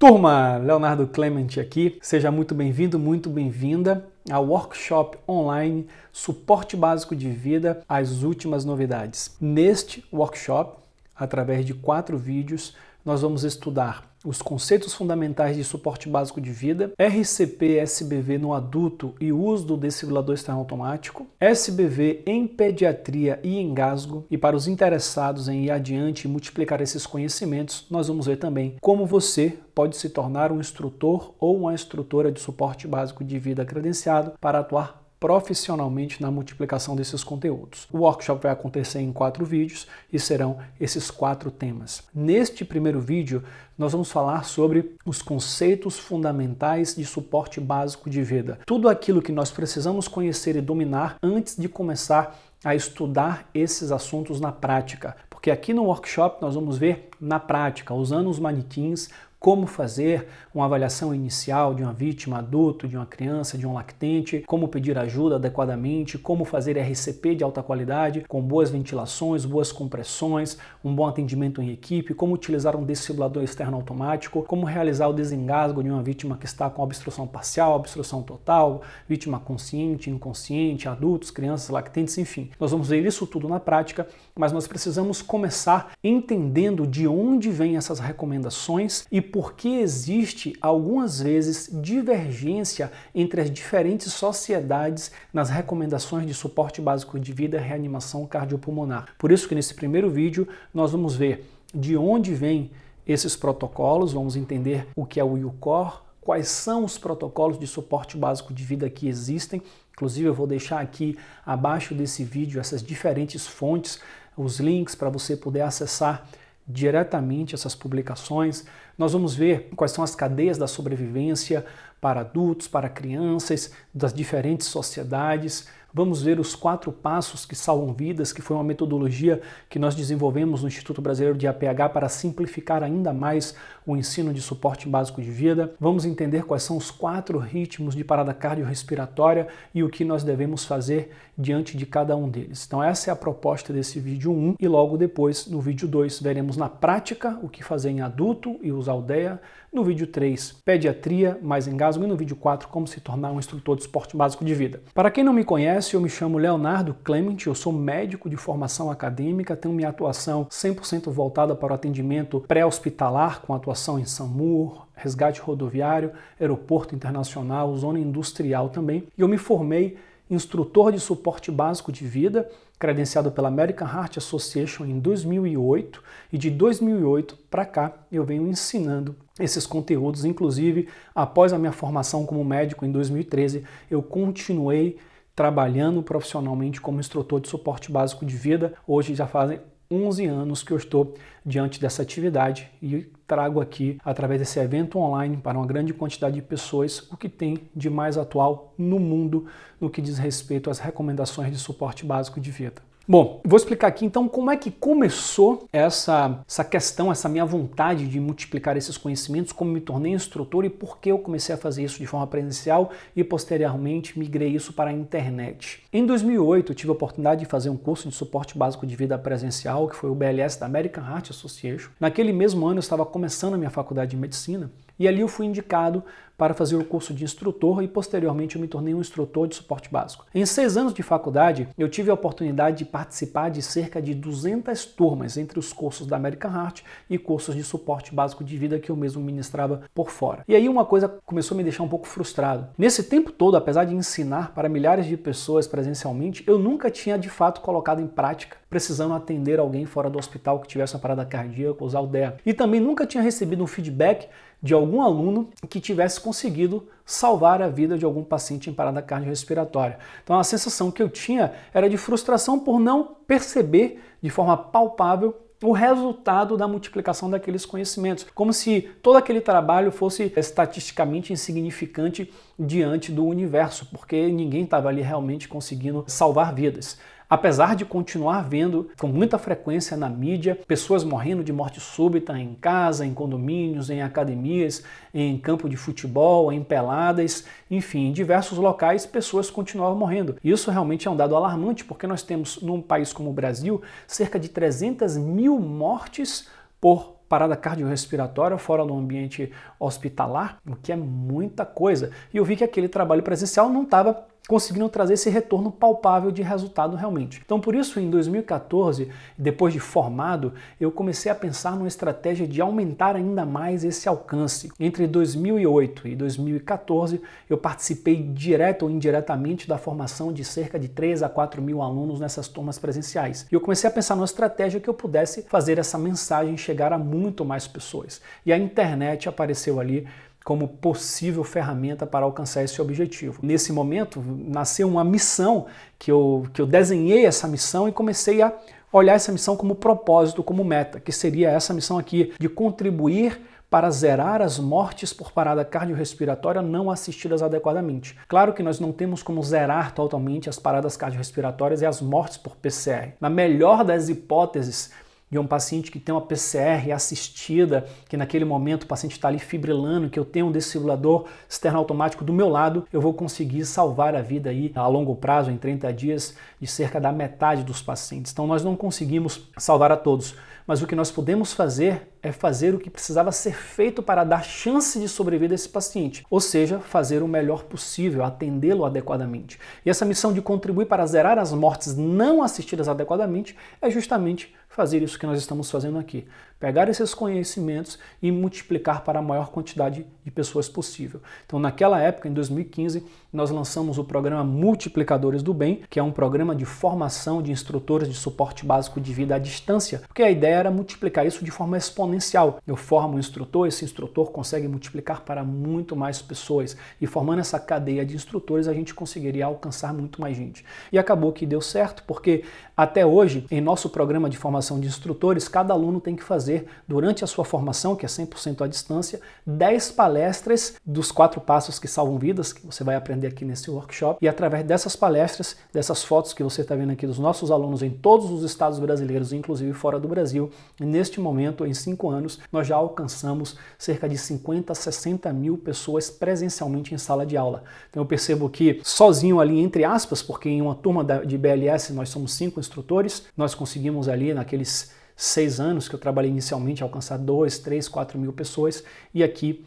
Turma, Leonardo Clement aqui, seja muito bem-vindo, muito bem-vinda ao workshop online Suporte Básico de Vida, as últimas novidades. Neste workshop, através de 4 vídeos, nós vamos estudar os conceitos fundamentais de suporte básico de vida, RCP SBV no adulto e uso do desfibrilador externo automático, SBV em pediatria e engasgo, e para os interessados em ir adiante e multiplicar esses conhecimentos, nós vamos ver também como você pode se tornar um instrutor ou uma instrutora de suporte básico de vida credenciado para atuar profissionalmente na multiplicação desses conteúdos. O workshop vai acontecer em 4 vídeos e serão esses 4 temas. Neste primeiro vídeo, nós vamos falar sobre os conceitos fundamentais de suporte básico de vida. Tudo aquilo que nós precisamos conhecer e dominar antes de começar a estudar esses assuntos na prática. Porque aqui no workshop nós vamos ver na prática, usando os manequins, como fazer uma avaliação inicial de uma vítima adulto, de uma criança, de um lactente, como pedir ajuda adequadamente, como fazer RCP de alta qualidade, com boas ventilações, boas compressões, um bom atendimento em equipe, como utilizar um desfibrilador externo automático, como realizar o desengasgo de uma vítima que está com obstrução parcial, obstrução total, vítima consciente, inconsciente, adultos, crianças, lactentes, enfim. Nós vamos ver isso tudo na prática, mas nós precisamos começar entendendo de onde vêm essas recomendações e por que existe, algumas vezes, divergência entre as diferentes sociedades nas recomendações de suporte básico de vida e reanimação cardiopulmonar. Por isso que nesse primeiro vídeo nós vamos ver de onde vêm esses protocolos, vamos entender o que é o UCOR, quais são os protocolos de suporte básico de vida que existem. Inclusive eu vou deixar aqui abaixo desse vídeo essas diferentes fontes, os links para você poder acessar diretamente essas publicações. Nós vamos ver quais são as cadeias da sobrevivência para adultos, para crianças, das diferentes sociedades. Vamos ver os 4 passos que salvam vidas, que foi uma metodologia que nós desenvolvemos no Instituto Brasileiro de APH para simplificar ainda mais o ensino de suporte básico de vida. Vamos entender quais são os 4 ritmos de parada cardiorrespiratória e o que nós devemos fazer diante de cada um deles. Então essa é a proposta desse vídeo 1 e logo depois, no vídeo 2, veremos na prática o que fazer em adulto e usar o DEA. No vídeo 3, pediatria mais engasgo e no vídeo 4, como se tornar um instrutor de suporte básico de vida. Para quem não me conhece, eu me chamo Leonardo Clement, eu sou médico de formação acadêmica, tenho minha atuação 100% voltada para o atendimento pré-hospitalar, com atuação em SAMU, resgate rodoviário, aeroporto internacional, zona industrial também. E eu me formei instrutor de suporte básico de vida, credenciado pela American Heart Association em 2008, e de 2008 para cá eu venho ensinando esses conteúdos. Inclusive, após a minha formação como médico em 2013, eu continuei trabalhando profissionalmente como instrutor de suporte básico de vida. Hoje já fazem 11 anos que eu estou diante dessa atividade e trago aqui, através desse evento online, para uma grande quantidade de pessoas, o que tem de mais atual no mundo no que diz respeito às recomendações de suporte básico de vida. Bom, vou explicar aqui então como é que começou essa questão, essa minha vontade de multiplicar esses conhecimentos, como me tornei instrutor e por que eu comecei a fazer isso de forma presencial e posteriormente migrei isso para a internet. Em 2008 eu tive a oportunidade de fazer um curso de suporte básico de vida presencial, que foi o BLS da American Heart Association. Naquele mesmo ano eu estava começando a minha faculdade de medicina e ali eu fui indicado para fazer o curso de instrutor e posteriormente eu me tornei um instrutor de suporte básico. Em 6 anos de faculdade, eu tive a oportunidade de participar de cerca de 200 turmas entre os cursos da American Heart e cursos de suporte básico de vida que eu mesmo ministrava por fora. E aí uma coisa começou a me deixar um pouco frustrado. Nesse tempo todo, apesar de ensinar para milhares de pessoas presencialmente, eu nunca tinha de fato colocado em prática, precisando atender alguém fora do hospital que tivesse uma parada cardíaca, usar o DEA. E também nunca tinha recebido um feedback de algum aluno que tivesse conseguido salvar a vida de algum paciente em parada cardiorrespiratória. Então a sensação que eu tinha era de frustração por não perceber de forma palpável o resultado da multiplicação daqueles conhecimentos, como se todo aquele trabalho fosse estatisticamente insignificante diante do universo, porque ninguém estava ali realmente conseguindo salvar vidas. Apesar de continuar vendo com muita frequência na mídia pessoas morrendo de morte súbita em casa, em condomínios, em academias, em campo de futebol, em peladas, enfim, em diversos locais pessoas continuavam morrendo. Isso realmente é um dado alarmante, porque nós temos num país como o Brasil cerca de 300 mil mortes por parada cardiorrespiratória fora do ambiente hospitalar, o que é muita coisa. E eu vi que aquele trabalho presencial não estava conseguindo trazer esse retorno palpável de resultado realmente. Então, por isso, em 2014, depois de formado, eu comecei a pensar numa estratégia de aumentar ainda mais esse alcance. Entre 2008 e 2014, eu participei direto ou indiretamente da formação de cerca de 3 a 4 mil alunos nessas turmas presenciais. E eu comecei a pensar numa estratégia que eu pudesse fazer essa mensagem chegar a muito mais pessoas. E a internet apareceu ali como possível ferramenta para alcançar esse objetivo. Nesse momento, nasceu uma missão que eu desenhei essa missão e comecei a olhar essa missão como propósito, como meta, que seria essa missão aqui de contribuir para zerar as mortes por parada cardiorrespiratória não assistidas adequadamente. Claro que nós não temos como zerar totalmente as paradas cardiorrespiratórias e as mortes por PCR. Na melhor das hipóteses, de um paciente que tem uma PCR assistida, que naquele momento o paciente está ali fibrilando, que eu tenho um desfibrilador externo automático do meu lado, eu vou conseguir salvar a vida aí a longo prazo, em 30 dias, de cerca da metade dos pacientes. Então nós não conseguimos salvar a todos, mas o que nós podemos fazer é fazer o que precisava ser feito para dar chance de sobrevida a esse paciente, ou seja, fazer o melhor possível, atendê-lo adequadamente. E essa missão de contribuir para zerar as mortes não assistidas adequadamente é justamente fazer isso que nós estamos fazendo aqui. Pegar esses conhecimentos e multiplicar para a maior quantidade de pessoas possível. Então, naquela época, em 2015, nós lançamos o programa Multiplicadores do Bem, que é um programa de formação de instrutores de suporte básico de vida à distância, porque a ideia era multiplicar isso de forma exponencial. Eu formo um instrutor, esse instrutor consegue multiplicar para muito mais pessoas, e formando essa cadeia de instrutores, a gente conseguiria alcançar muito mais gente. E acabou que deu certo, porque até hoje, em nosso programa de formação de instrutores, cada aluno tem que fazer, durante a sua formação, que é 100% à distância, 10 palestras dos 4 passos que salvam vidas, que você vai aprender aqui nesse workshop, e através dessas palestras, dessas fotos que você está vendo aqui dos nossos alunos em todos os estados brasileiros, inclusive fora do Brasil, e neste momento, em 5 anos, nós já alcançamos cerca de 50 a 60 mil pessoas presencialmente em sala de aula. Então eu percebo que sozinho ali, entre aspas, porque em uma turma de BLS nós somos 5 instrutores, nós conseguimos ali naqueles 6 anos que eu trabalhei inicialmente alcançar 2, 3, 4 mil pessoas, e aqui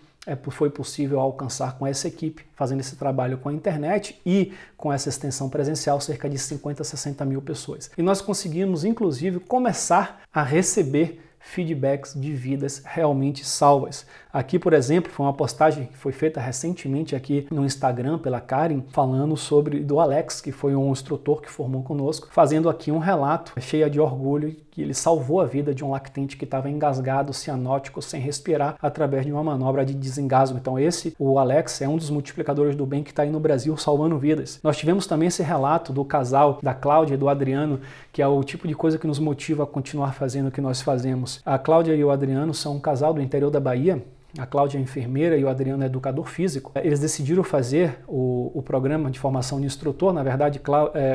foi possível alcançar com essa equipe, fazendo esse trabalho com a internet e com essa extensão presencial, cerca de 50 a 60 mil pessoas. E nós conseguimos, inclusive, começar a receber feedbacks de vidas realmente salvas. Aqui, por exemplo, foi uma postagem que foi feita recentemente aqui no Instagram pela Karen, falando do Alex, que foi um instrutor que formou conosco, fazendo aqui um relato cheio de orgulho que ele salvou a vida de um lactente que estava engasgado, cianótico, sem respirar, através de uma manobra de desengasgo. Então o Alex, é um dos multiplicadores do bem que está aí no Brasil salvando vidas. Nós tivemos também esse relato do casal, da Cláudia e do Adriano, que é o tipo de coisa que nos motiva a continuar fazendo o que nós fazemos. A Cláudia e o Adriano são um casal do interior da Bahia. A Cláudia é enfermeira e o Adriano é educador físico. Eles decidiram fazer o programa de formação de instrutor. Na verdade,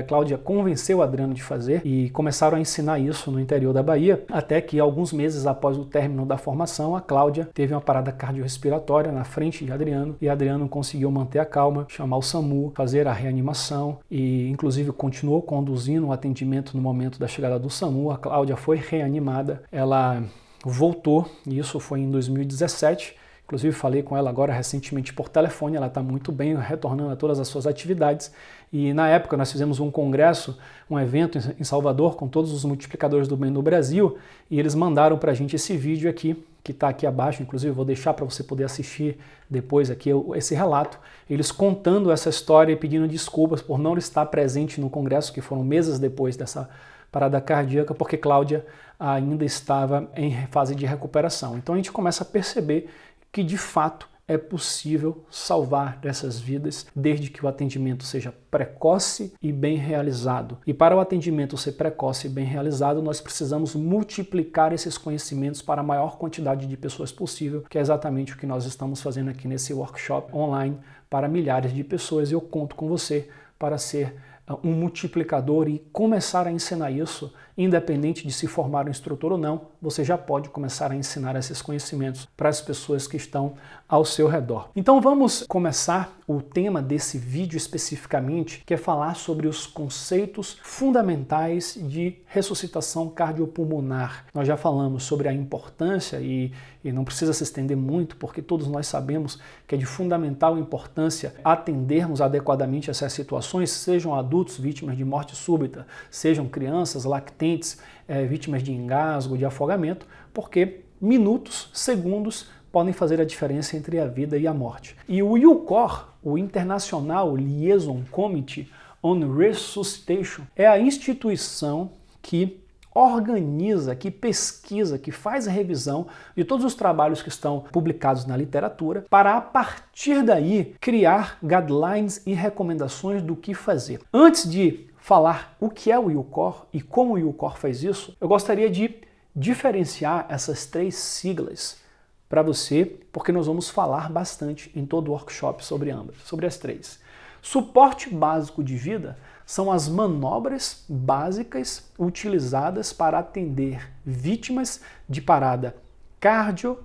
Cláudia convenceu o Adriano de fazer e começaram a ensinar isso no interior da Bahia, até que alguns meses após o término da formação, a Cláudia teve uma parada cardiorrespiratória na frente de Adriano, e Adriano conseguiu manter a calma, chamar o SAMU, fazer a reanimação e inclusive continuou conduzindo o atendimento no momento da chegada do SAMU. A Cláudia foi reanimada, ela voltou, e isso foi em 2017, inclusive falei com ela agora recentemente por telefone, ela está muito bem, retornando a todas as suas atividades, e na época nós fizemos um congresso, um evento em Salvador com todos os multiplicadores do bem do Brasil, e eles mandaram para a gente esse vídeo aqui, que está aqui abaixo, inclusive vou deixar para você poder assistir depois aqui esse relato, eles contando essa história e pedindo desculpas por não estar presente no congresso, que foram meses depois dessa parada cardíaca, porque Cláudia ainda estava em fase de recuperação. Então a gente começa a perceber que de fato é possível salvar dessas vidas, desde que o atendimento seja precoce e bem realizado. E para o atendimento ser precoce e bem realizado, nós precisamos multiplicar esses conhecimentos para a maior quantidade de pessoas possível, que é exatamente o que nós estamos fazendo aqui nesse workshop online para milhares de pessoas. E eu conto com você para ser um multiplicador e começar a ensinar isso independente de se formar um instrutor ou não, você já pode começar a ensinar esses conhecimentos para as pessoas que estão ao seu redor. Então vamos começar o tema desse vídeo especificamente, que é falar sobre os conceitos fundamentais de ressuscitação cardiopulmonar. Nós já falamos sobre a importância e não precisa se estender muito, porque todos nós sabemos que é de fundamental importância atendermos adequadamente essas situações, sejam adultos vítimas de morte súbita, sejam crianças, lactentes, vítimas de engasgo, de afogamento, porque minutos, segundos, podem fazer a diferença entre a vida e a morte. E o IUCOR, o International Liaison Committee on Resuscitation, é a instituição que organiza, que pesquisa, que faz a revisão de todos os trabalhos que estão publicados na literatura para, a partir daí, criar guidelines e recomendações do que fazer. Antes de falar o que é o IUCOR e como o IUCOR faz isso, eu gostaria de diferenciar essas três siglas para você, porque nós vamos falar bastante em todo o workshop sobre ambas, sobre as três. Suporte básico de vida são as manobras básicas utilizadas para atender vítimas de parada cardio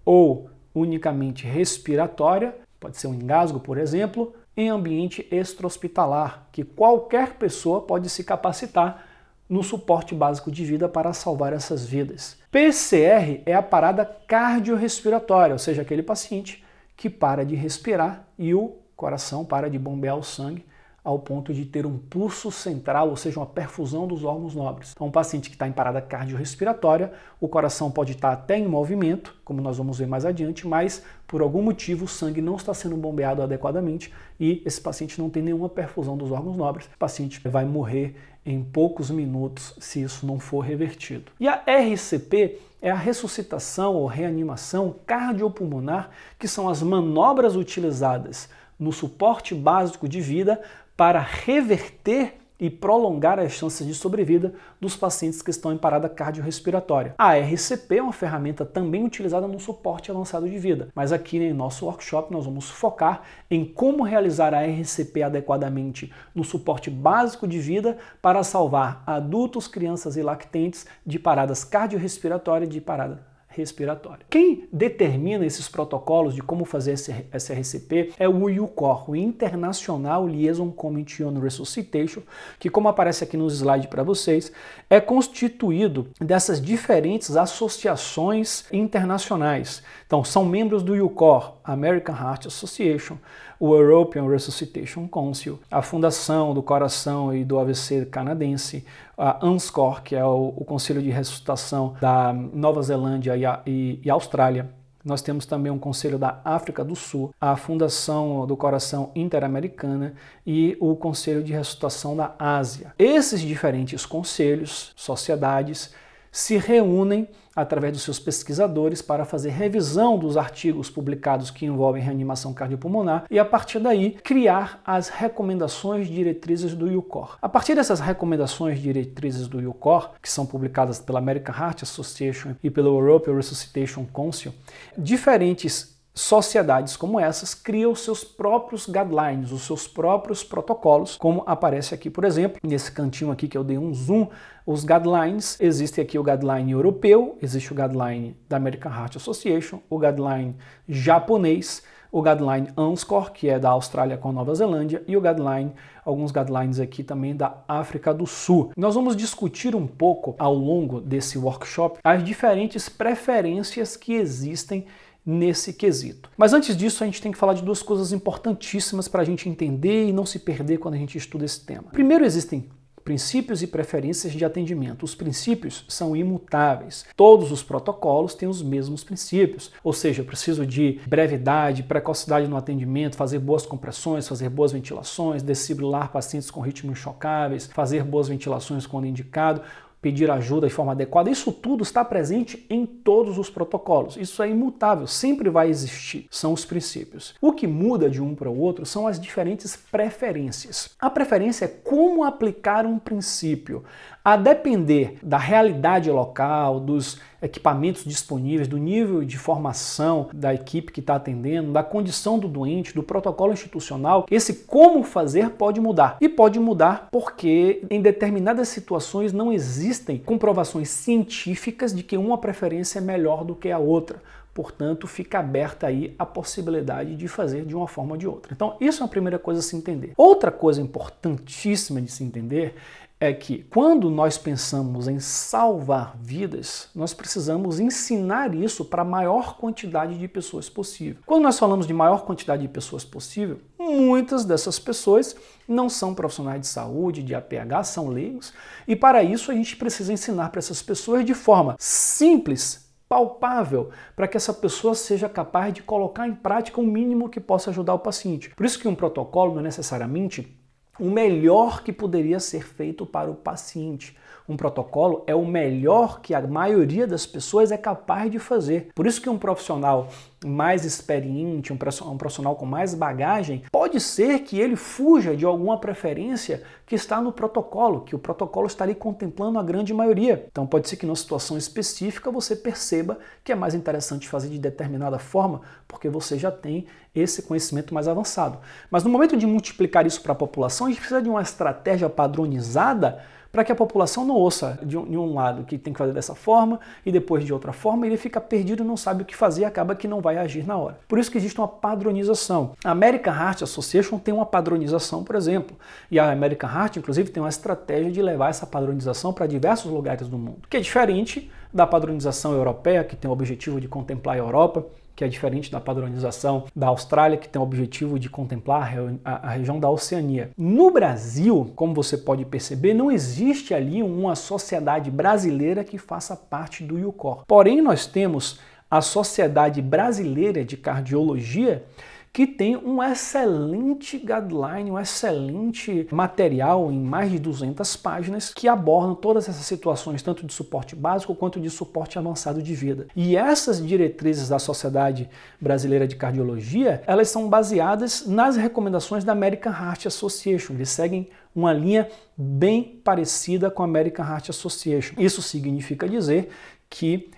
ou unicamente respiratória, pode ser um engasgo, por exemplo, em ambiente extra-hospitalar, que qualquer pessoa pode se capacitar no suporte básico de vida para salvar essas vidas. PCR é a parada cardiorrespiratória, ou seja, aquele paciente que para de respirar e o coração para de bombear o sangue ao ponto de ter um pulso central, ou seja, uma perfusão dos órgãos nobres. Então, um paciente que está em parada cardiorrespiratória, o coração pode estar até em movimento, como nós vamos ver mais adiante, mas por algum motivo o sangue não está sendo bombeado adequadamente e esse paciente não tem nenhuma perfusão dos órgãos nobres. O paciente vai morrer em poucos minutos se isso não for revertido. E a RCP é a ressuscitação ou reanimação cardiopulmonar, que são as manobras utilizadas no suporte básico de vida para reverter e prolongar as chances de sobrevida dos pacientes que estão em parada cardiorrespiratória. A RCP é uma ferramenta também utilizada no suporte avançado de vida, mas aqui em nosso workshop nós vamos focar em como realizar a RCP adequadamente no suporte básico de vida para salvar adultos, crianças e lactentes de paradas cardiorrespiratórias e de parada respiratória. Quem determina esses protocolos de como fazer esse RCP é o IUCOR, o International Liaison Committee on Resuscitation, que, como aparece aqui nos slides para vocês, é constituído dessas diferentes associações internacionais. Então, são membros do IUCOR, American Heart Association, o European Resuscitation Council, a Fundação do Coração e do AVC canadense, a ANSCOR, que é o Conselho de Ressuscitação da Nova Zelândia e Austrália. Nós temos também um conselho da África do Sul, a Fundação do Coração Interamericana e o Conselho de Ressuscitação da Ásia. Esses diferentes conselhos, sociedades, se reúnem através dos seus pesquisadores para fazer revisão dos artigos publicados que envolvem reanimação cardiopulmonar e, a partir daí, criar as recomendações diretrizes do IUCOR. A partir dessas recomendações diretrizes do IUCOR, que são publicadas pela American Heart Association e pelo European Resuscitation Council, diferentes sociedades como essas criam os seus próprios guidelines, os seus próprios protocolos, como aparece aqui, por exemplo, nesse cantinho aqui que eu dei um zoom, os guidelines, existe aqui o guideline europeu, existe o guideline da American Heart Association, o guideline japonês, o guideline ANSCOR, que é da Austrália com a Nova Zelândia, e o guideline, alguns guidelines aqui também da África do Sul. Nós vamos discutir um pouco ao longo desse workshop as diferentes preferências que existem nesse quesito. Mas antes disso, a gente tem que falar de duas coisas importantíssimas para a gente entender e não se perder quando a gente estuda esse tema. Primeiro, existem princípios e preferências de atendimento. Os princípios são imutáveis. Todos os protocolos têm os mesmos princípios. Ou seja, eu preciso de brevidade, precocidade no atendimento, fazer boas compressões, fazer boas ventilações, desfibrilar pacientes com ritmos chocáveis, fazer boas ventilações quando indicado, pedir ajuda de forma adequada. Isso tudo está presente em todos os protocolos. Isso é imutável, sempre vai existir. São os princípios. O que muda de um para o outro são as diferentes preferências. A preferência é como aplicar um princípio. A depender da realidade local, dos equipamentos disponíveis, do nível de formação da equipe que está atendendo, da condição do doente, do protocolo institucional, esse como fazer pode mudar. E pode mudar porque em determinadas situações não existem comprovações científicas de que uma preferência é melhor do que a outra. Portanto, fica aberta aí a possibilidade de fazer de uma forma ou de outra. Então, isso é a primeira coisa a se entender. Outra coisa importantíssima de se entender é que quando nós pensamos em salvar vidas, nós precisamos ensinar isso para a maior quantidade de pessoas possível. Quando nós falamos de maior quantidade de pessoas possível, muitas dessas pessoas não são profissionais de saúde, de APH, são leigos, e para isso a gente precisa ensinar para essas pessoas de forma simples, palpável, para que essa pessoa seja capaz de colocar em prática o mínimo que possa ajudar o paciente. Por isso que um protocolo não é necessariamente o melhor que poderia ser feito para o paciente. Um protocolo é o melhor que a maioria das pessoas é capaz de fazer. Por isso que um profissional mais experiente, um profissional com mais bagagem, pode ser que ele fuja de alguma preferência que está no protocolo, que o protocolo está ali contemplando a grande maioria. Então pode ser que numa situação específica você perceba que é mais interessante fazer de determinada forma, porque você já tem esse conhecimento mais avançado. Mas no momento de multiplicar isso para a população, a gente precisa de uma estratégia padronizada para que a população não ouça de um lado que tem que fazer dessa forma e depois de outra forma, ele fica perdido, não sabe o que fazer e acaba que não vai agir na hora. Por isso que existe uma padronização. A American Heart Association tem uma padronização, por exemplo, e a American Heart, inclusive, tem uma estratégia de levar essa padronização para diversos lugares do mundo, que é diferente da padronização europeia, que tem o objetivo de contemplar a Europa, que é diferente da padronização da Austrália, que tem o objetivo de contemplar a região da Oceania. No Brasil, como você pode perceber, não existe ali uma sociedade brasileira que faça parte do IUCOR. Porém, nós temos a Sociedade Brasileira de Cardiologia, que tem um excelente guideline, um excelente material em mais de 200 páginas que abordam todas essas situações, tanto de suporte básico quanto de suporte avançado de vida. E essas diretrizes da Sociedade Brasileira de Cardiologia, elas são baseadas nas recomendações da American Heart Association. Eles seguem uma linha bem parecida com a American Heart Association. Isso significa dizer que,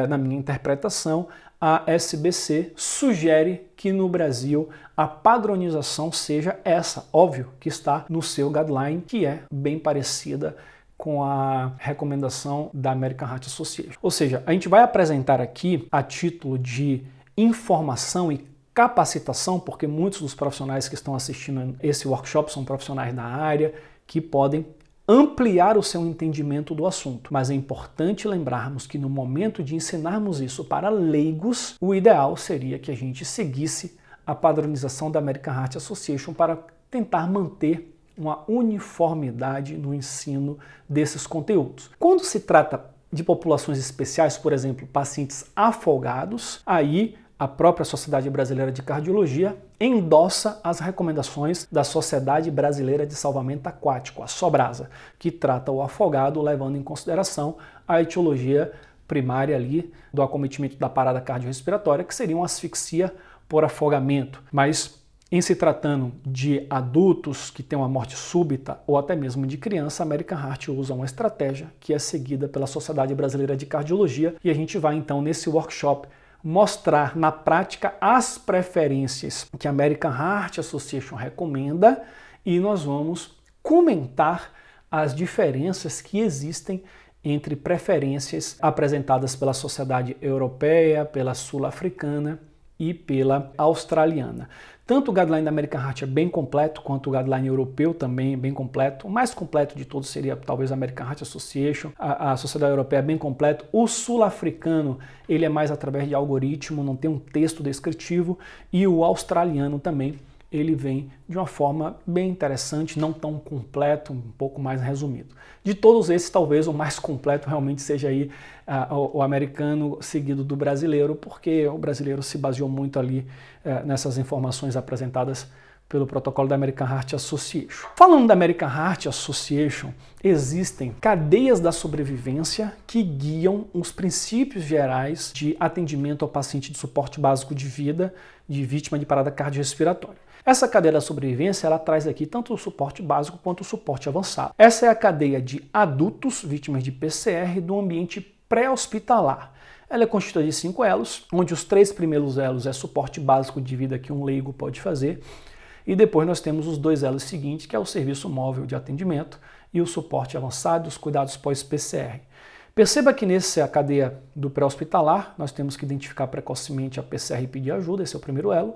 na minha interpretação, a SBC sugere que no Brasil a padronização seja essa, óbvio que está no seu guideline, que é bem parecida com a recomendação da American Heart Association. Ou seja, a gente vai apresentar aqui a título de informação e capacitação, porque muitos dos profissionais que estão assistindo esse workshop são profissionais da área que podem ampliar o seu entendimento do assunto. Mas é importante lembrarmos que no momento de ensinarmos isso para leigos, o ideal seria que a gente seguisse a padronização da American Heart Association para tentar manter uma uniformidade no ensino desses conteúdos. Quando se trata de populações especiais, por exemplo, pacientes afogados, aí a própria Sociedade Brasileira de Cardiologia endossa as recomendações da Sociedade Brasileira de Salvamento Aquático, a SOBRASA, que trata o afogado levando em consideração a etiologia primária ali do acometimento da parada cardiorrespiratória, que seria uma asfixia por afogamento. Mas em se tratando de adultos que têm uma morte súbita ou até mesmo de criança, a American Heart usa uma estratégia que é seguida pela Sociedade Brasileira de Cardiologia e a gente vai então nesse workshop mostrar na prática as preferências que a American Heart Association recomenda e nós vamos comentar as diferenças que existem entre preferências apresentadas pela Sociedade Europeia, pela Sul-Africana e pela Australiana. Tanto o guideline da American Heart é bem completo, quanto o guideline europeu também é bem completo. O mais completo de todos seria talvez a American Heart Association, a Sociedade Europeia é bem completo. O sul-africano, ele é mais através de algoritmo, não tem um texto descritivo. E o australiano também, ele vem de uma forma bem interessante, não tão completo, um pouco mais resumido. De todos esses, talvez o mais completo realmente seja aí o americano seguido do brasileiro, porque o brasileiro se baseou muito ali nessas informações apresentadas pelo protocolo da American Heart Association. Falando da American Heart Association, existem cadeias da sobrevivência que guiam os princípios gerais de atendimento ao paciente de suporte básico de vida de vítima de parada cardiorrespiratória. Essa cadeia da sobrevivência, ela traz aqui tanto o suporte básico quanto o suporte avançado. Essa é a cadeia de adultos vítimas de PCR do ambiente pré-hospitalar. Ela é constituída de 5 elos, onde os 3 primeiros elos é suporte básico de vida que um leigo pode fazer, e depois nós temos os 2 elos seguintes, que é o serviço móvel de atendimento e o suporte avançado, os cuidados pós-PCR. Perceba que nessa cadeia do pré-hospitalar, nós temos que identificar precocemente a PCR e pedir ajuda, esse é o primeiro elo.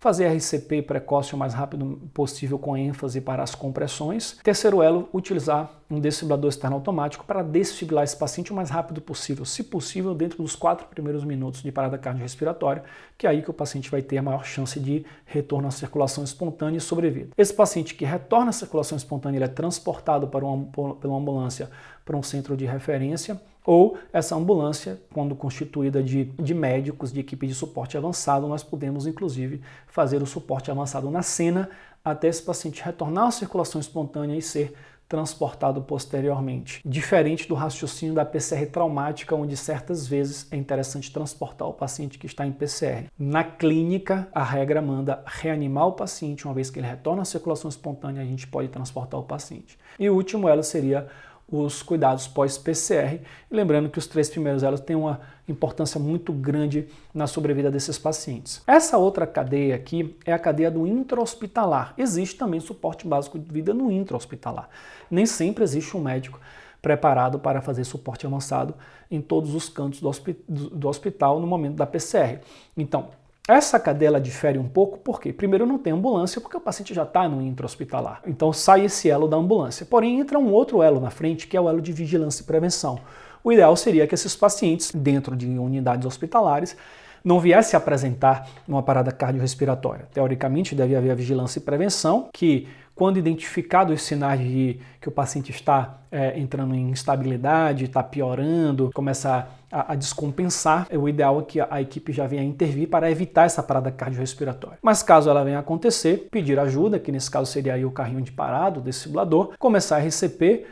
Fazer RCP precoce o mais rápido possível com ênfase para as compressões. Terceiro elo, utilizar um desfibrilador externo automático para desfibrilar esse paciente o mais rápido possível, se possível dentro dos 4 primeiros minutos de parada cardiorrespiratória, que é aí que o paciente vai ter a maior chance de retorno à circulação espontânea e sobrevida. Esse paciente que retorna à circulação espontânea, ele é transportado pela ambulância para um centro de referência, ou essa ambulância, quando constituída de médicos, de equipe de suporte avançado, nós podemos inclusive fazer o suporte avançado na cena até esse paciente retornar à circulação espontânea e ser transportado posteriormente. Diferente do raciocínio da PCR traumática, onde certas vezes é interessante transportar o paciente que está em PCR. Na clínica, a regra manda reanimar o paciente, uma vez que ele retorna à circulação espontânea, a gente pode transportar o paciente. E o último elo seria os cuidados pós-PCR, lembrando que os 3 primeiros elos têm uma importância muito grande na sobrevida desses pacientes. Essa outra cadeia aqui é a cadeia do intra-hospitalar. Existe também suporte básico de vida no intra-hospitalar. Nem sempre existe um médico preparado para fazer suporte avançado em todos os cantos do hospital no momento da PCR. Então, essa cadeia ela difere um pouco porque, primeiro, não tem ambulância porque o paciente já está no intra-hospitalar. Então sai esse elo da ambulância. Porém, entra um outro elo na frente, que é o elo de vigilância e prevenção. O ideal seria que esses pacientes, dentro de unidades hospitalares, não viessem apresentar uma parada cardiorrespiratória. Teoricamente, deve haver a vigilância e prevenção, que, quando identificados os sinais de que o paciente está entrando em instabilidade, está piorando, começa a descompensar, o ideal é que a equipe já venha intervir para evitar essa parada cardiorrespiratória. Mas caso ela venha a acontecer, pedir ajuda, que nesse caso seria aí o carrinho de parada, o desfibrilador, começar a RCP,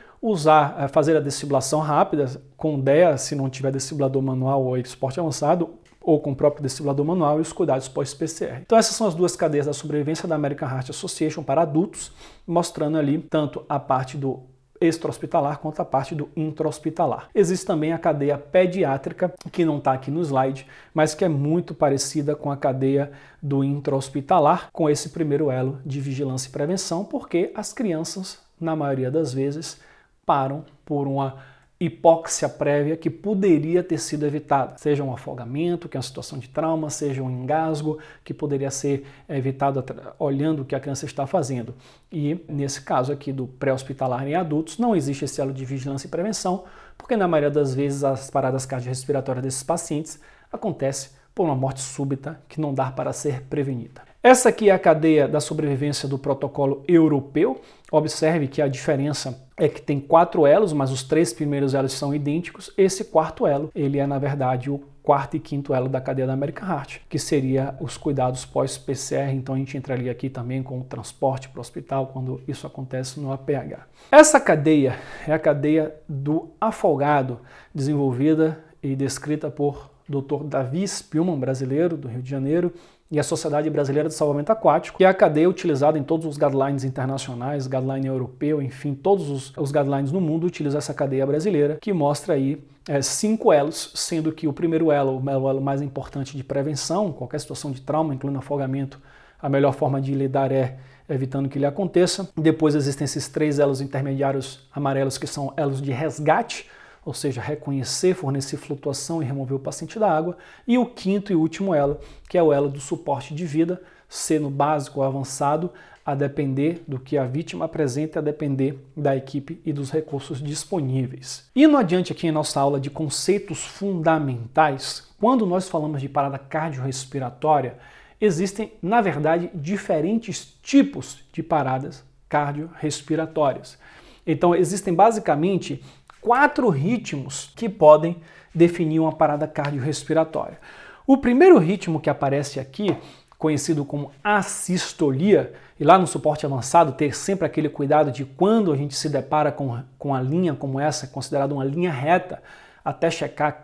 fazer a desfibrilação rápida, com DEA, se não tiver desfibrilador manual ou suporte avançado, ou com o próprio desfibrilador manual e os cuidados pós-PCR. Então essas são as 2 cadeias da sobrevivência da American Heart Association para adultos, mostrando ali tanto a parte do extra-hospitalar quanto a parte do intra-hospitalar. Existe também a cadeia pediátrica, que não está aqui no slide, mas que é muito parecida com a cadeia do intra-hospitalar, com esse primeiro elo de vigilância e prevenção, porque as crianças, na maioria das vezes, param por uma hipóxia prévia que poderia ter sido evitada, seja um afogamento, que é uma situação de trauma, seja um engasgo, que poderia ser evitado olhando o que a criança está fazendo. E nesse caso aqui do pré-hospitalar em adultos, não existe esse elo de vigilância e prevenção, porque na maioria das vezes as paradas cardiorrespiratórias desses pacientes acontecem por uma morte súbita que não dá para ser prevenida. Essa aqui é a cadeia da sobrevivência do protocolo europeu. Observe que a diferença é que tem 4 elos, mas os 3 primeiros elos são idênticos. Esse 4º elo, ele é na verdade o 4º e 5º elo da cadeia da American Heart, que seria os cuidados pós-PCR. Então a gente entraria aqui também com o transporte para o hospital quando isso acontece no APH. Essa cadeia é a cadeia do afogado, desenvolvida e descrita por Dr. Davi Spillman, brasileiro, do Rio de Janeiro, e a Sociedade Brasileira de Salvamento Aquático, que é a cadeia utilizada em todos os guidelines internacionais, guideline europeu, enfim, todos os guidelines no mundo utilizam essa cadeia brasileira, que mostra aí 5 elos, sendo que o primeiro elo, o elo mais importante de prevenção, qualquer situação de trauma, incluindo afogamento, a melhor forma de lidar é evitando que ele aconteça. Depois existem esses 3 elos intermediários amarelos, que são elos de resgate, ou seja, reconhecer, fornecer flutuação e remover o paciente da água. E o 5º e último elo, que é o elo do suporte de vida, sendo básico ou avançado, a depender do que a vítima apresenta, a depender da equipe e dos recursos disponíveis. Indo adiante aqui em nossa aula de conceitos fundamentais, quando nós falamos de parada cardiorrespiratória, existem, na verdade, diferentes tipos de paradas cardiorrespiratórias. Então, existem basicamente 4 ritmos que podem definir uma parada cardiorrespiratória. O primeiro ritmo que aparece aqui, conhecido como assistolia, e lá no suporte avançado ter sempre aquele cuidado de quando a gente se depara com a linha como essa, considerada uma linha reta, até checar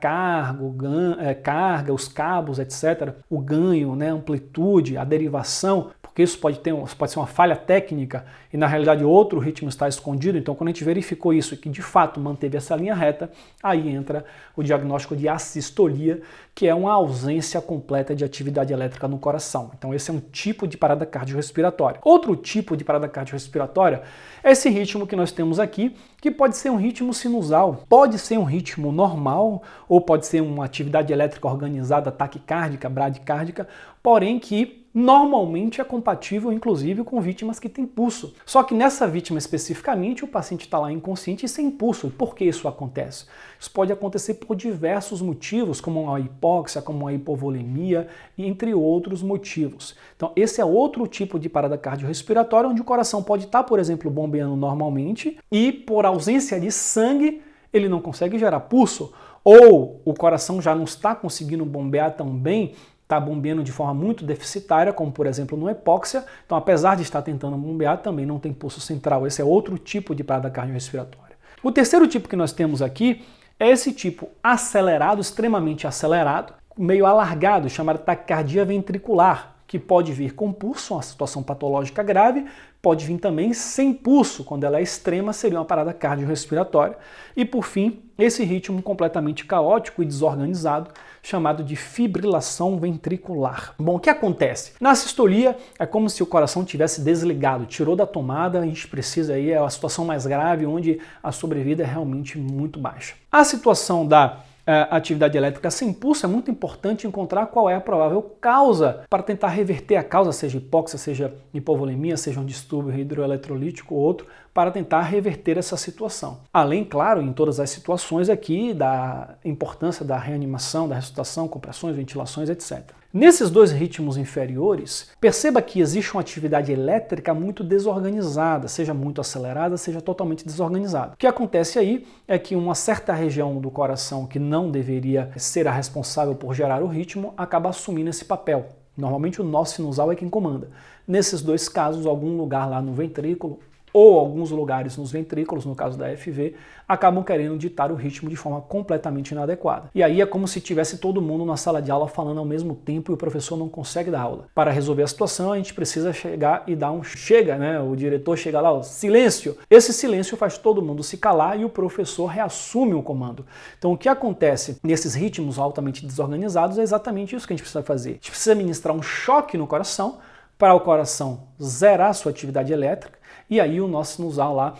carga, os cabos, etc., o ganho, né, amplitude, a derivação, porque isso pode ser uma falha técnica e na realidade outro ritmo está escondido. Então quando a gente verificou isso e que de fato manteve essa linha reta, aí entra o diagnóstico de assistolia, que é uma ausência completa de atividade elétrica no coração. Então esse é um tipo de parada cardiorrespiratória. Outro tipo de parada cardiorrespiratória é esse ritmo que nós temos aqui, que pode ser um ritmo sinusal, pode ser um ritmo normal, ou pode ser uma atividade elétrica organizada, taquicárdica, bradicárdica, porém que normalmente é compatível, inclusive, com vítimas que têm pulso. Só que nessa vítima especificamente, o paciente está lá inconsciente e sem pulso. E por que isso acontece? Isso pode acontecer por diversos motivos, como a hipóxia, como a hipovolemia, entre outros motivos. Então, esse é outro tipo de parada cardiorrespiratória, onde o coração pode estar, por exemplo, bombeando normalmente e, por ausência de sangue, ele não consegue gerar pulso, ou o coração já não está conseguindo bombear tão bem, está bombeando de forma muito deficitária, como por exemplo no hipóxia. Então, apesar de estar tentando bombear, também não tem pulso central. Esse é outro tipo de parada cardiorrespiratória. O terceiro tipo que nós temos aqui é esse tipo acelerado, extremamente acelerado, meio alargado, chamado taquicardia ventricular, que pode vir com pulso, uma situação patológica grave, pode vir também sem pulso, quando ela é extrema, seria uma parada cardiorrespiratória. E por fim, esse ritmo completamente caótico e desorganizado, chamado de fibrilação ventricular. Bom, o que acontece? Na sistolia, é como se o coração tivesse desligado, tirou da tomada, a gente precisa aí, é a situação mais grave, onde a sobrevida é realmente muito baixa. A situação da atividade elétrica sem pulso, é muito importante encontrar qual é a provável causa para tentar reverter a causa, seja hipóxia, seja hipovolemia, seja um distúrbio hidroeletrolítico ou outro, para tentar reverter essa situação. Além, claro, em todas as situações aqui, da importância da reanimação, da ressuscitação, compressões, ventilações, etc. Nesses dois ritmos inferiores, perceba que existe uma atividade elétrica muito desorganizada, seja muito acelerada, seja totalmente desorganizada. O que acontece aí é que uma certa região do coração que não deveria ser a responsável por gerar o ritmo, acaba assumindo esse papel. Normalmente o nó sinusal é quem comanda. Nesses dois casos, algum lugar lá no ventrículo, ou alguns lugares nos ventrículos, no caso da FV, acabam querendo ditar o ritmo de forma completamente inadequada. E aí é como se tivesse todo mundo na sala de aula falando ao mesmo tempo e o professor não consegue dar aula. Para resolver a situação, a gente precisa chegar e dar um chega, né? O diretor chega lá, ó, silêncio. Esse silêncio faz todo mundo se calar e o professor reassume o comando. Então o que acontece nesses ritmos altamente desorganizados é exatamente isso que a gente precisa fazer. A gente precisa ministrar um choque no coração para o coração zerar sua atividade elétrica, e aí o nó sinusal lá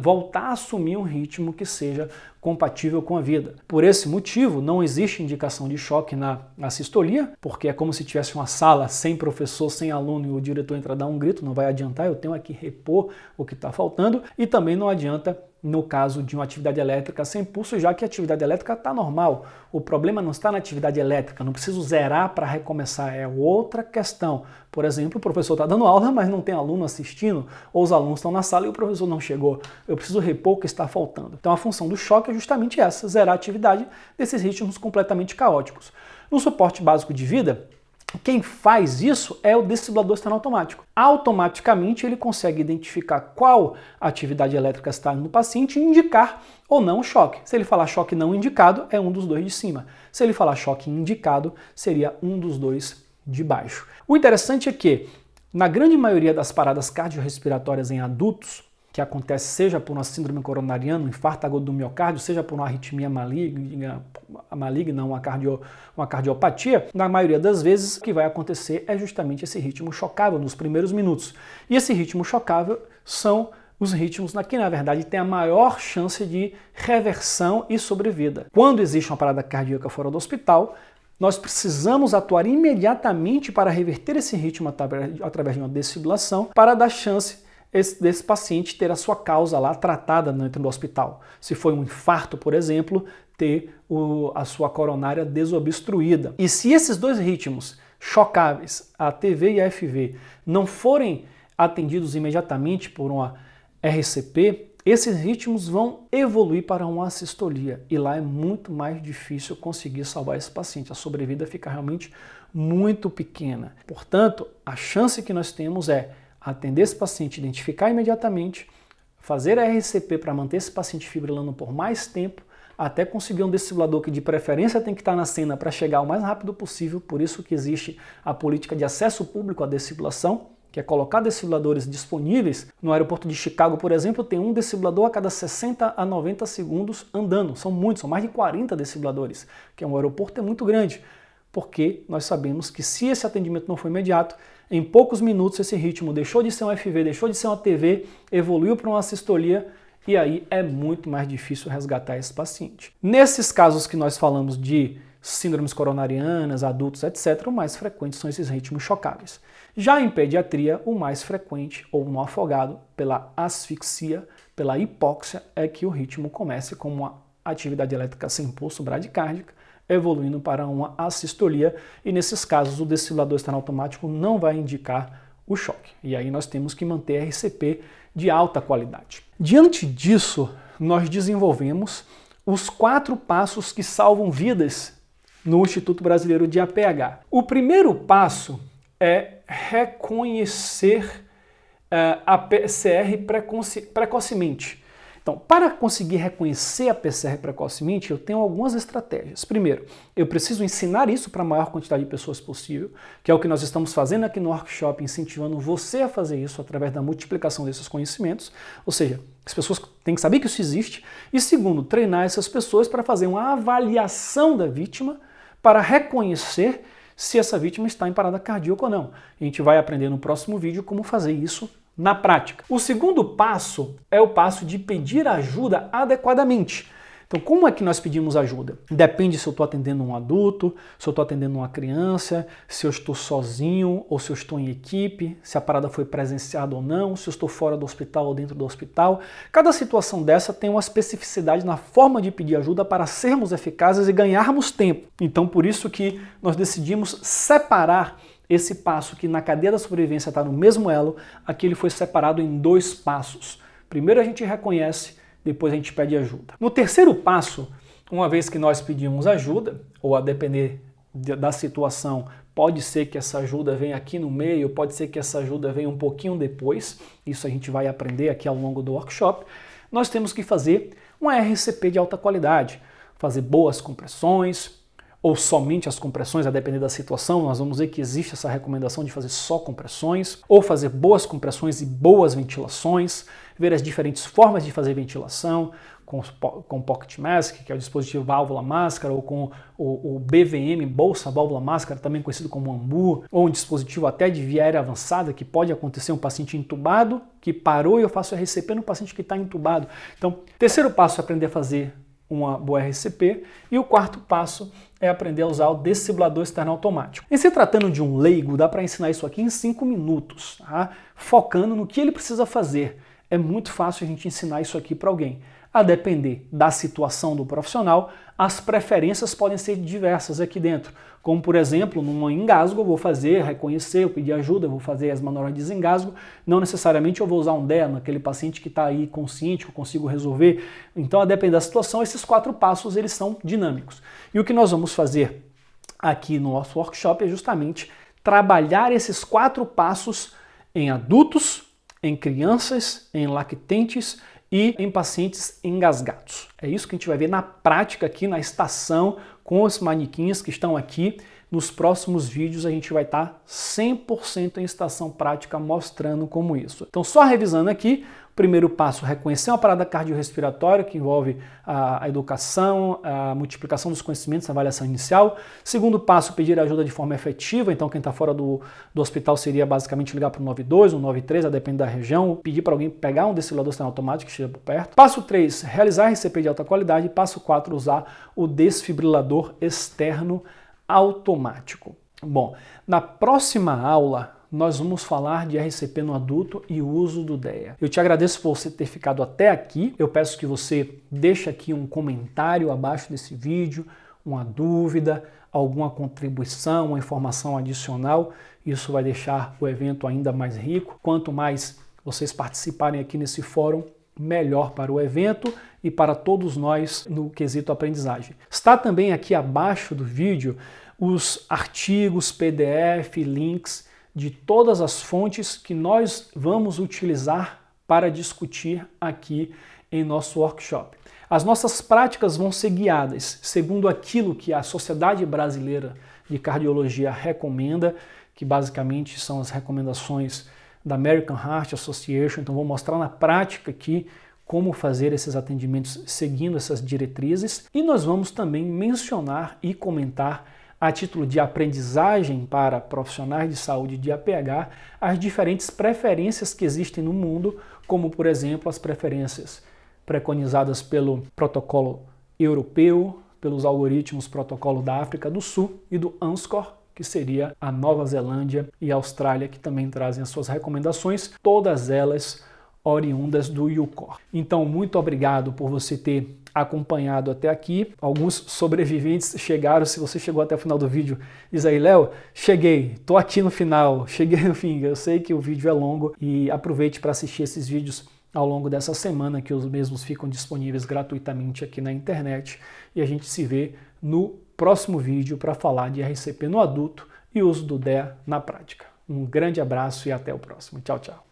voltar a assumir um ritmo que seja compatível com a vida. Por esse motivo, não existe indicação de choque na sistolia, porque é como se tivesse uma sala sem professor, sem aluno, e o diretor entra a dar um grito, não vai adiantar, eu tenho aqui repor o que está faltando, e também não adianta no caso de uma atividade elétrica sem pulso, já que a atividade elétrica está normal. O problema não está na atividade elétrica, não preciso zerar para recomeçar, é outra questão. Por exemplo, o professor está dando aula, mas não tem aluno assistindo, ou os alunos estão na sala e o professor não chegou. Eu preciso repor o que está faltando. Então a função do choque é justamente essa, zerar a atividade desses ritmos completamente caóticos. No suporte básico de vida, quem faz isso é o desfibrilador externo automático. Automaticamente ele consegue identificar qual atividade elétrica está no paciente e indicar ou não o choque. Se ele falar choque não indicado, é um dos dois de cima. Se ele falar choque indicado, seria um dos dois de baixo. O interessante é que, na grande maioria das paradas cardiorrespiratórias em adultos, que acontece seja por uma síndrome coronariana, um infarto agudo do miocárdio, seja por uma arritmia maligna, uma cardiopatia, na maioria das vezes o que vai acontecer é justamente esse ritmo chocável nos primeiros minutos. E esse ritmo chocável são os ritmos que, na verdade, têm a maior chance de reversão e sobrevida. Quando existe uma parada cardíaca fora do hospital, nós precisamos atuar imediatamente para reverter esse ritmo através de uma desfibrilação, para dar chance desse paciente ter a sua causa lá tratada dentro do hospital. Se foi um infarto, por exemplo, ter a sua coronária desobstruída. E se esses dois ritmos chocáveis, a ATV e a FV, não forem atendidos imediatamente por uma RCP, esses ritmos vão evoluir para uma assistolia e lá é muito mais difícil conseguir salvar esse paciente. A sobrevida fica realmente muito pequena. Portanto, a chance que nós temos é atender esse paciente, identificar imediatamente, fazer a RCP para manter esse paciente fibrilando por mais tempo, até conseguir um desfibrilador que de preferência tem que estar na cena para chegar o mais rápido possível, por isso que existe a política de acesso público à desfibrilação, que é colocar desfibriladores disponíveis. No aeroporto de Chicago, por exemplo, tem um desfibrilador a cada 60 a 90 segundos andando. São muitos, são mais de 40 desfibriladores, que um aeroporto é muito grande, porque nós sabemos que se esse atendimento não for imediato, em poucos minutos esse ritmo deixou de ser um FV, deixou de ser uma TV, evoluiu para uma sistolia, e aí é muito mais difícil resgatar esse paciente. Nesses casos que nós falamos de síndromes coronarianas, adultos, etc., o mais frequente são esses ritmos chocáveis. Já em pediatria, o mais frequente, ou no afogado, pela asfixia, pela hipóxia, é que o ritmo comece com uma atividade elétrica sem pulso bradicárdica, evoluindo para uma assistolia, e nesses casos o desfibrilador externo automático não vai indicar o choque. E aí nós temos que manter RCP de alta qualidade. Diante disso, nós desenvolvemos os 4 passos que salvam vidas no Instituto Brasileiro de APH. O primeiro passo é reconhecer a PCR precocemente. Então, para conseguir reconhecer a PCR precocemente, eu tenho algumas estratégias. Primeiro, eu preciso ensinar isso para a maior quantidade de pessoas possível, que é o que nós estamos fazendo aqui no workshop, incentivando você a fazer isso através da multiplicação desses conhecimentos, ou seja, as pessoas têm que saber que isso existe. E segundo, treinar essas pessoas para fazer uma avaliação da vítima, para reconhecer se essa vítima está em parada cardíaca ou não. A gente vai aprender no próximo vídeo como fazer isso na prática. O segundo passo é o passo de pedir ajuda adequadamente. Então, como é que nós pedimos ajuda? Depende se eu estou atendendo um adulto, se eu estou atendendo uma criança, se eu estou sozinho ou se eu estou em equipe, se a parada foi presenciada ou não, se eu estou fora do hospital ou dentro do hospital. Cada situação dessa tem uma especificidade na forma de pedir ajuda para sermos eficazes e ganharmos tempo. Então, por isso que nós decidimos separar esse passo que na cadeia da sobrevivência está no mesmo elo, aqui ele foi separado em 2 passos. Primeiro a gente reconhece, depois a gente pede ajuda. No terceiro passo, uma vez que nós pedimos ajuda, ou a depender da situação, pode ser que essa ajuda venha aqui no meio, pode ser que essa ajuda venha um pouquinho depois, isso a gente vai aprender aqui ao longo do workshop, nós temos que fazer um RCP de alta qualidade, fazer boas compressões, ou somente as compressões, a depender da situação, nós vamos ver que existe essa recomendação de fazer só compressões, ou fazer boas compressões e boas ventilações, ver as diferentes formas de fazer ventilação, com Pocket Mask, que é o dispositivo válvula-máscara, ou com o BVM, bolsa válvula-máscara, também conhecido como AMBU, ou um dispositivo até de via aérea avançada, que pode acontecer um paciente entubado, que parou e eu faço RCP no paciente que está entubado. Então, terceiro passo é aprender a fazer uma boa RCP, e o quarto passo é aprender a usar o desfibrilador externo automático. Em se tratando de um leigo, dá para ensinar isso aqui em 5 minutos, tá? Focando no que ele precisa fazer. É muito fácil a gente ensinar isso aqui para alguém. A depender da situação do profissional, as preferências podem ser diversas aqui dentro. Como, por exemplo, num engasgo, eu vou fazer, reconhecer, eu pedir ajuda, eu vou fazer as manobras de desengasgo. Não necessariamente eu vou usar um DEA naquele paciente que está aí consciente, que eu consigo resolver. Então, a depender da situação, esses 4 passos eles são dinâmicos. E o que nós vamos fazer aqui no nosso workshop é justamente trabalhar esses 4 passos em adultos, em crianças, em lactentes e em pacientes engasgados. É isso que a gente vai ver na prática aqui na estação com os manequins que estão aqui. Nos próximos vídeos a gente vai estar 100% em estação prática mostrando como isso. Então, só revisando aqui, primeiro passo, reconhecer uma parada cardiorrespiratória, que envolve a educação, a multiplicação dos conhecimentos, a avaliação inicial. Segundo passo, pedir ajuda de forma efetiva. Então, quem está fora do hospital seria basicamente ligar para o 92, o 93, a depender da região, pedir para alguém pegar um desfibrilador externo automático que esteja por perto. Passo 3, realizar RCP de alta qualidade. Passo 4, usar o desfibrilador externo automático. Bom, na próxima aula, nós vamos falar de RCP no adulto e o uso do DEA. Eu te agradeço por você ter ficado até aqui. Eu peço que você deixe aqui um comentário abaixo desse vídeo, uma dúvida, alguma contribuição, uma informação adicional. Isso vai deixar o evento ainda mais rico. Quanto mais vocês participarem aqui nesse fórum, melhor para o evento e para todos nós no quesito aprendizagem. Está também aqui abaixo do vídeo os artigos, PDF, links de todas as fontes que nós vamos utilizar para discutir aqui em nosso workshop. As nossas práticas vão ser guiadas segundo aquilo que a Sociedade Brasileira de Cardiologia recomenda, que basicamente são as recomendações da American Heart Association. Então vou mostrar na prática aqui como fazer esses atendimentos seguindo essas diretrizes, e nós vamos também mencionar e comentar a título de aprendizagem para profissionais de saúde de APH as diferentes preferências que existem no mundo, como por exemplo as preferências preconizadas pelo protocolo europeu, pelos algoritmos protocolo da África do Sul e do ANSCOR, que seria a Nova Zelândia e a Austrália, que também trazem as suas recomendações, todas elas oriundas do UCOR. Então, muito obrigado por você ter acompanhado até aqui. Alguns sobreviventes chegaram. Se você chegou até o final do vídeo, diz aí: Léo, cheguei, tô aqui no final, cheguei no fim. Eu sei que o vídeo é longo e aproveite para assistir esses vídeos ao longo dessa semana, que os mesmos ficam disponíveis gratuitamente aqui na internet, e a gente se vê no próximo vídeo para falar de RCP no adulto e uso do DEA na prática. Um grande abraço e até o próximo. Tchau, tchau.